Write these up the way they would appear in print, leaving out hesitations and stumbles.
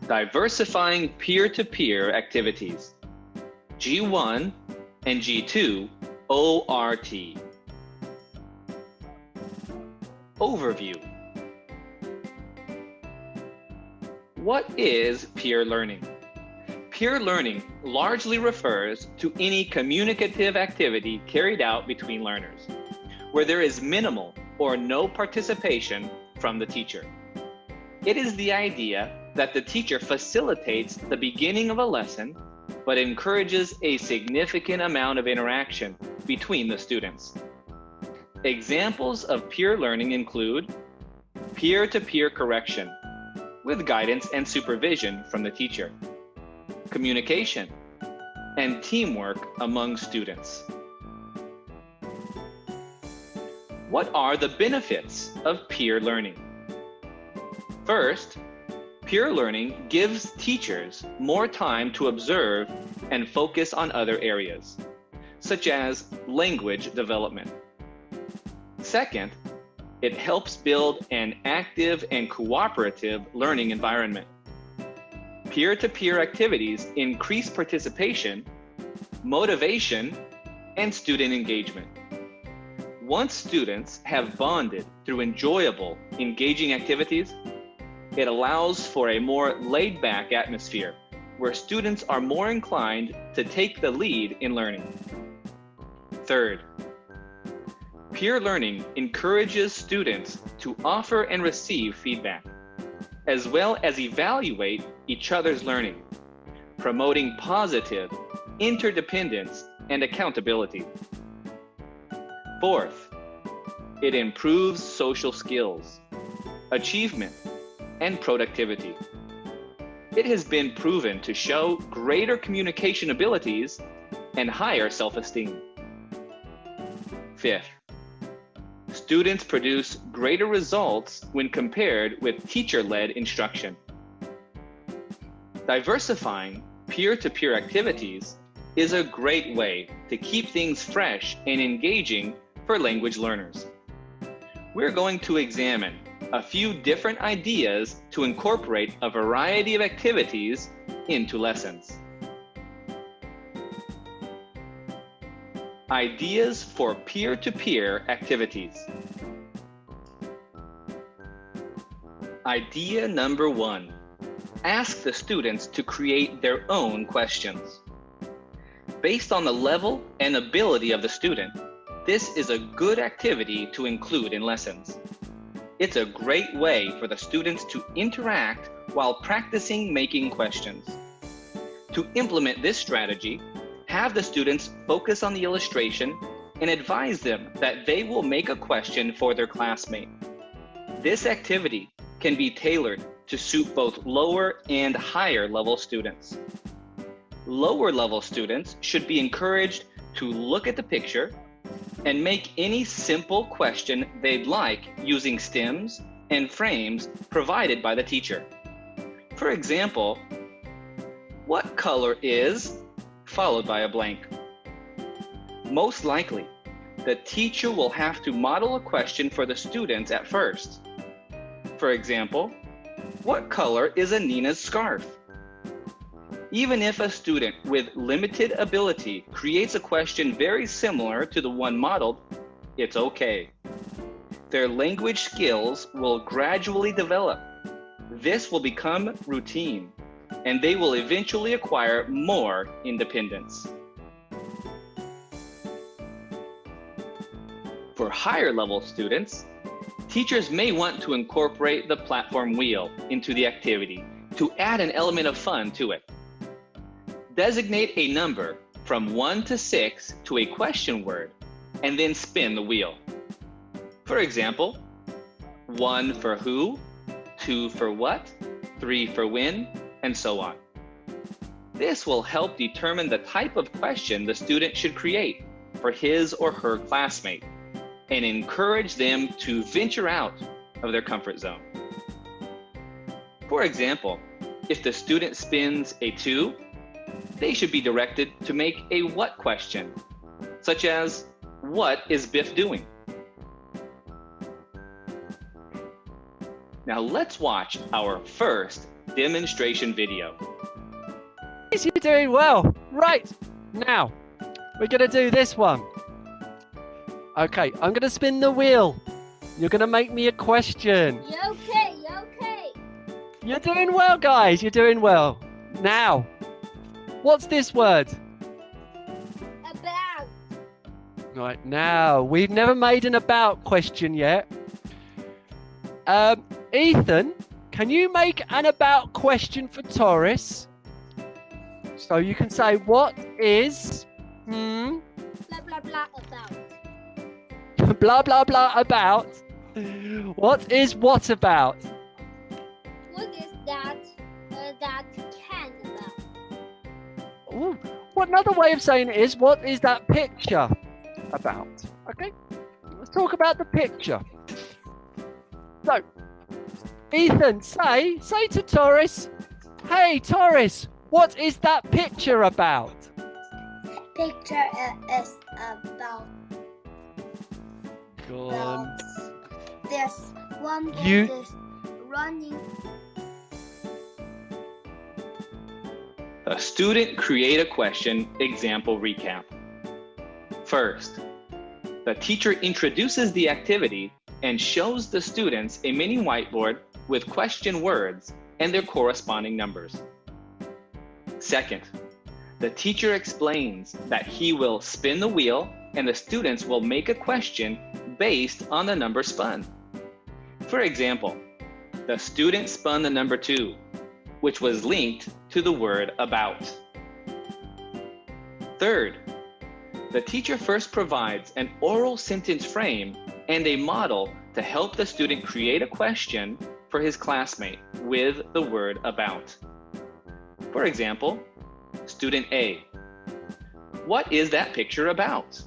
Diversifying peer-to-peer activities. G1 and G2 ORT. Overview. What is peer learning? Peer learning largely refers to any communicative activity carried out between learners, where there is minimal or no participation from the teacher. It is the idea that the teacher facilitates the beginning of a lesson, but encourages a significant amount of interaction between the students. Examples of peer learning include peer-to-peer correction, with guidance and supervision from the teacher, communication, and teamwork among students. What are the benefits of peer learning? First, peer learning gives teachers more time to observe and focus on other areas, such as language development. Second, it helps build an active and cooperative learning environment. Peer-to-peer activities increase participation, motivation, and student engagement. Once students have bonded through enjoyable, engaging activities, it allows for a more laid-back atmosphere where students are more inclined to take the lead in learning. Third, peer learning encourages students to offer and receive feedback, as well as evaluate each other's learning, promoting positive interdependence and accountability. Fourth, it improves social skills, achievement, and productivity. It has been proven to show greater communication abilities and higher self-esteem. Fifth, students produce greater results when compared with teacher-led instruction. Diversifying peer-to-peer activities is a great way to keep things fresh and engaging for language learners. We're going to examine a few different ideas to incorporate a variety of activities into lessons. Ideas for peer-to-peer activities. Idea number 1. Ask the students to create their own questions. Based on the level and ability of the student, this is a good activity to include in lessons. It's a great way for the students to interact while practicing making questions. To implement this strategy, have the students focus on the illustration and advise them that they will make a question for their classmate. This activity can be tailored to suit both lower and higher level students. Lower level students should be encouraged to look at the picture and make any simple question they'd like using stems and frames provided by the teacher. For example, what color is, followed by a blank. Most likely, the teacher will have to model a question for the students at first. For example, what color is Anina's scarf? Even if a student with limited ability creates a question very similar to the one modeled, it's okay. Their language skills will gradually develop. This will become routine, and they will eventually acquire more independence. For higher level students, teachers may want to incorporate the platform wheel into the activity to add an element of fun to it. Designate a number from 1 to 6 to a question word, and then spin the wheel. For example, 1 for who, 2 for what, 3 for when, and so on. This will help determine the type of question the student should create for his or her classmate and encourage them to venture out of their comfort zone. For example, if the student spins a 2, they should be directed to make a what question, such as, what is Biff doing? Now let's watch our first demonstration video. You're doing well. Right, now we're going to do this one. Okay, I'm going to spin the wheel. You're going to make me a question. Okay. You're doing well, guys. You're doing well. Now, what's this word? About. Right, now, we've never made an about question yet. Ethan, can you make an about question for Taurus? So you can say, what is... Blah blah blah about. blah, blah, blah about. What is what about? What is that? That can about. Ooh, what another way of saying it is, what is that picture about? Okay, let's talk about the picture. So, Ethan, say to Taurus, hey Taurus, what is that picture about? Picture is about. Go on. There's one boy is running. A student create a question example recap. First, the teacher introduces the activity and shows the students a mini whiteboard with question words and their corresponding numbers. Second, the teacher explains that he will spin the wheel and the students will make a question based on the number spun. For example, the student spun the number 2, which was linked to the word about. Third, the teacher first provides an oral sentence frame and a model to help the student create a question for his classmate with the word about. For example, student A, what is that picture about?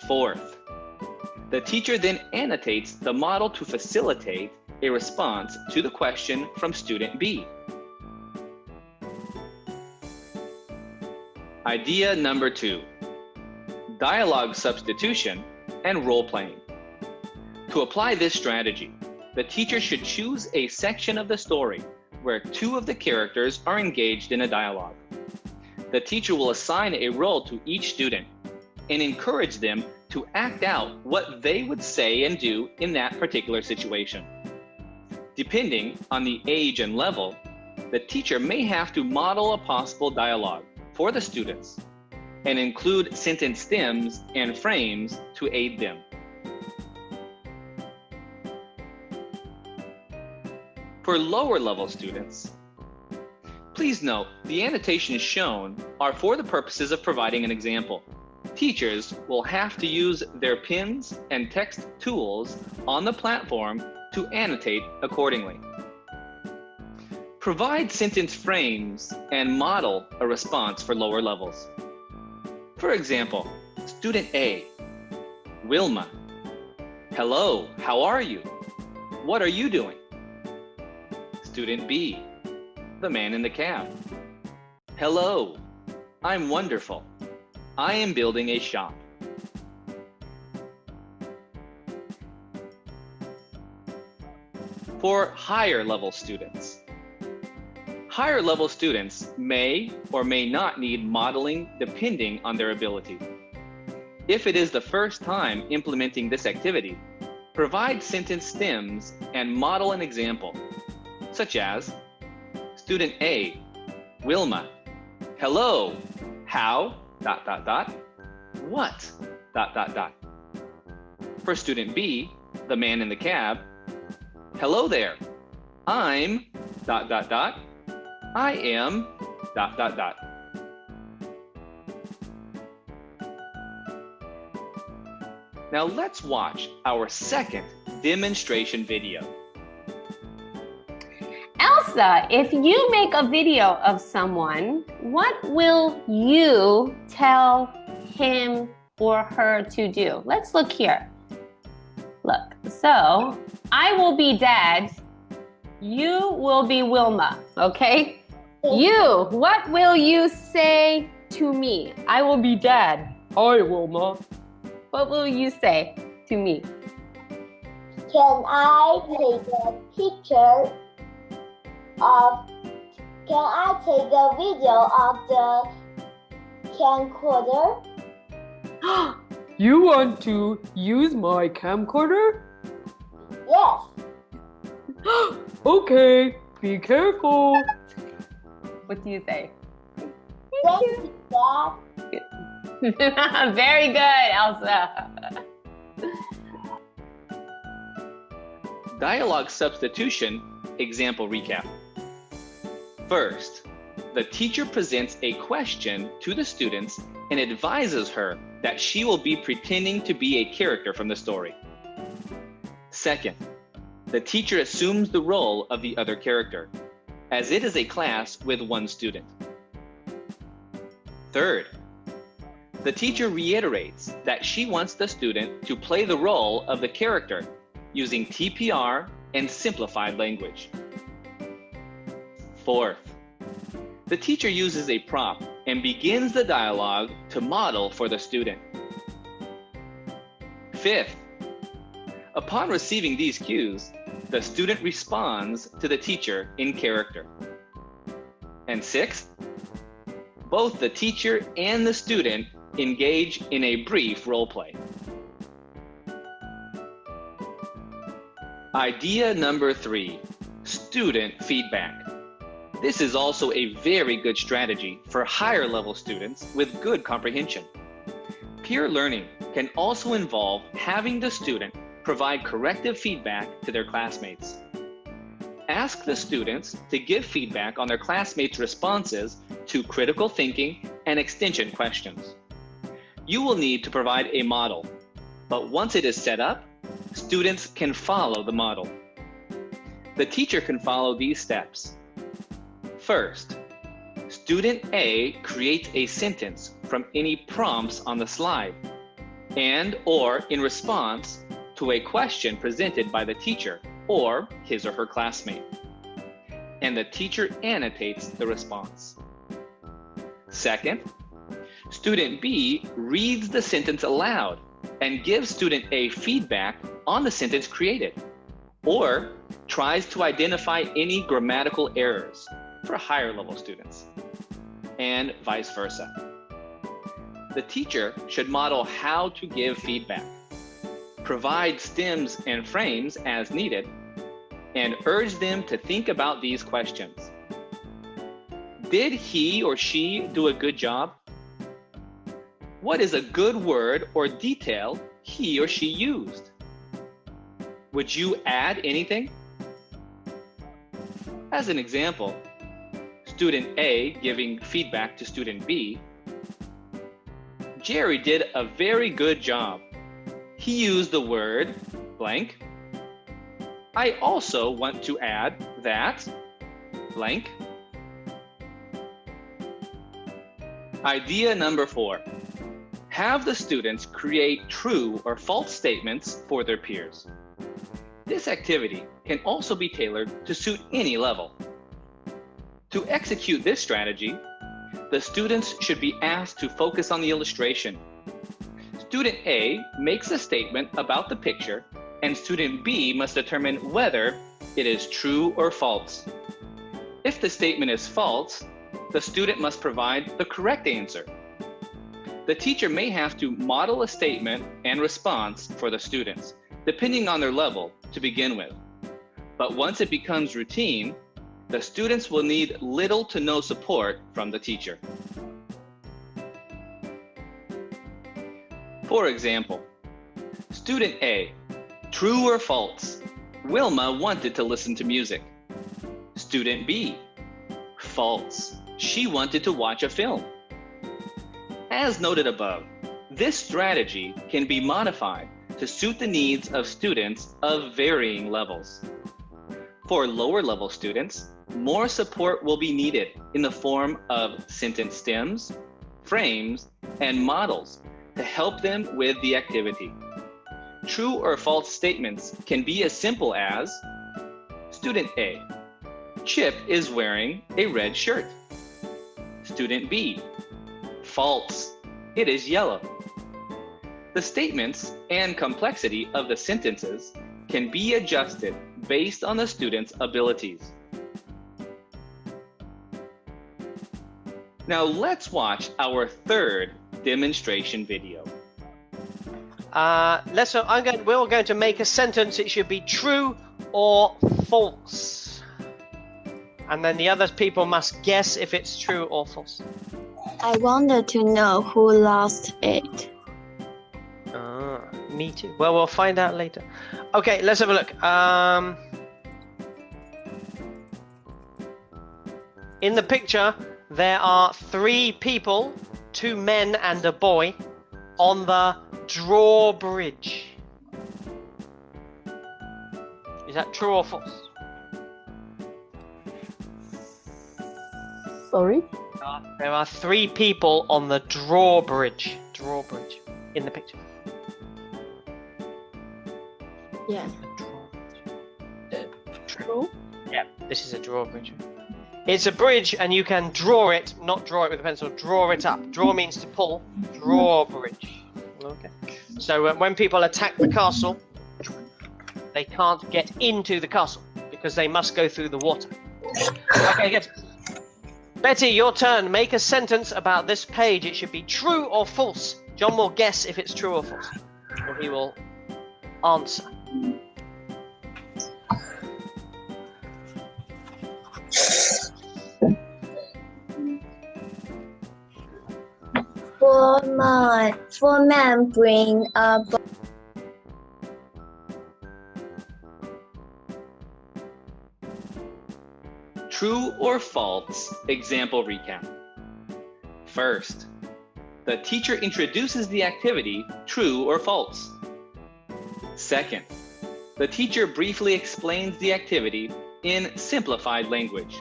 Fourth, the teacher then annotates the model to facilitate a response to the question from student B. Idea number 2, dialogue substitution and role-playing. To apply this strategy, the teacher should choose a section of the story where 2 of the characters are engaged in a dialogue. The teacher will assign a role to each student and encourage them to act out what they would say and do in that particular situation. Depending on the age and level, the teacher may have to model a possible dialogue for the students and include sentence stems and frames to aid them. For lower level students, please note the annotations shown are for the purposes of providing an example. Teachers will have to use their pens and text tools on the platform to annotate accordingly. Provide sentence frames and model a response for lower levels. For example, student A, Wilma, hello, how are you? What are you doing? Student B, the man in the cab, hello, I'm wonderful. I am building a shop. For higher level students, higher level students may or may not need modeling depending on their ability. If it is the first time implementing this activity, provide sentence stems and model an example, such as student A, Wilma, hello, how, ... what, ... For student B, the man in the cab, hello there, I'm ... I am ... Now let's watch our second demonstration video. Elsa, if you make a video of someone, what will you tell him or her to do? Let's look here. Look, so I will be Dad. You will be Wilma, okay? You, what will you say to me? I will be Dad. Hi, Wilma. What will you say to me? Can I take a picture Can I take a video of the camcorder? You want to use my camcorder? Yes. Okay, be careful. What do you say? Thank you, Dad. Very good, Elsa. Dialogue substitution example recap. First, the teacher presents a question to the students and advises her that she will be pretending to be a character from the story. Second, the teacher assumes the role of the other character, as it is a class with one student. Third, the teacher reiterates that she wants the student to play the role of the character using TPR and simplified language. Fourth, the teacher uses a prompt and begins the dialogue to model for the student. Fifth, upon receiving these cues, the student responds to the teacher in character. And sixth, both the teacher and the student engage in a brief role play. Idea number 3, student feedback. This is also a very good strategy for higher level students with good comprehension. Peer learning can also involve having the student provide corrective feedback to their classmates. Ask the students to give feedback on their classmates' responses to critical thinking and extension questions. You will need to provide a model, but once it is set up, students can follow the model. The teacher can follow these steps. First, student A creates a sentence from any prompts on the slide and/or in response to a question presented by the teacher or his or her classmate, and the teacher annotates the response. Second, student B reads the sentence aloud and gives student A feedback on the sentence created, or tries to identify any grammatical errors for higher level students, and vice versa. The teacher should model how to give feedback, provide stems and frames as needed, and urge them to think about these questions. Did he or she do a good job? What is a good word or detail he or she used? Would you add anything? As an example, student A giving feedback to student B, Jerry did a very good job. He used the word blank. I also want to add that blank. Idea number 4. Have the students create true or false statements for their peers. This activity can also be tailored to suit any level. To execute this strategy, the students should be asked to focus on the illustration. Student A makes a statement about the picture, and student B must determine whether it is true or false. If the statement is false, the student must provide the correct answer. The teacher may have to model a statement and response for the students, depending on their level, to begin with. But once it becomes routine, the students will need little to no support from the teacher. For example, student A, true or false? Wilma wanted to listen to music. Student B, false. She wanted to watch a film. As noted above, this strategy can be modified to suit the needs of students of varying levels. For lower level students, more support will be needed in the form of sentence stems, frames, and models to help them with the activity. True or false statements can be as simple as, student A, Chip is wearing a red shirt. Student B, false, it is yellow. The statements and complexity of the sentences can be adjusted based on the student's abilities. Now let's watch our third demonstration video. We're going to make a sentence. It should be true or false. And then the other people must guess if it's true or false. I wanted to know who lost it. Me too. Well, we'll find out later. Okay, let's have a look. In the picture, there are 3 people, 2 men and a boy, on the drawbridge. Is that true or false? Sorry? There are 3 people on the drawbridge. Drawbridge. In the picture. Yeah. True. Yeah, this is a drawbridge. It's a bridge and you can draw it, not draw it with a pencil, draw it up. Draw means to pull. Drawbridge. Okay. So when people attack the castle, they can't get into the castle because they must go through the water. Okay, good. Betty, your turn. Make a sentence about this page. It should be true or false. John will guess if it's true or false. Or he will answer. Four men bring a True or false example recap. First, the teacher introduces the activity, true or false. Second, the teacher briefly explains the activity in simplified language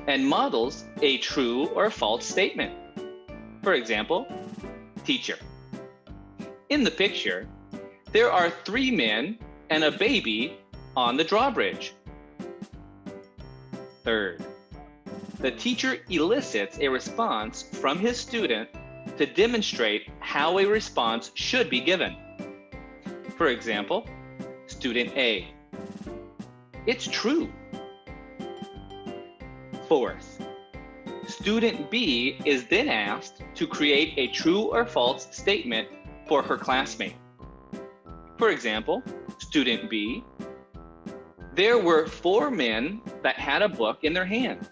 and models a true or false statement. For example, teacher. In the picture, there are 3 men and a baby on the drawbridge. Third, the teacher elicits a response from his student to demonstrate how a response should be given. For example, student A. It's true. Fourth, student B is then asked to create a true or false statement for her classmate. For example, student B. There were 4 men that had a book in their hand.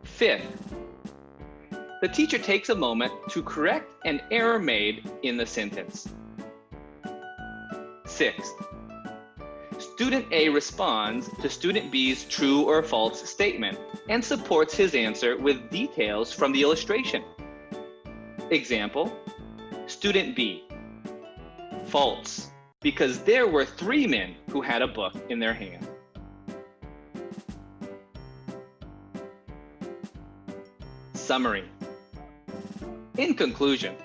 Fifth, the teacher takes a moment to correct an error made in the sentence. Sixth, student A responds to student B's true or false statement and supports his answer with details from the illustration. Example, student B. False, because there were 3 men who had a book in their hand. Summary. In conclusion,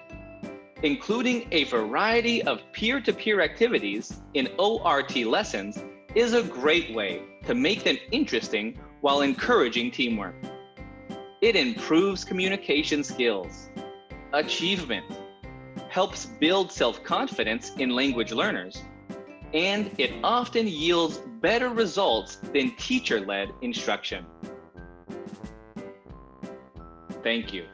including a variety of peer-to-peer activities in ORT lessons is a great way to make them interesting while encouraging teamwork. It improves communication skills, achievement, helps build self-confidence in language learners, and it often yields better results than teacher-led instruction. Thank you.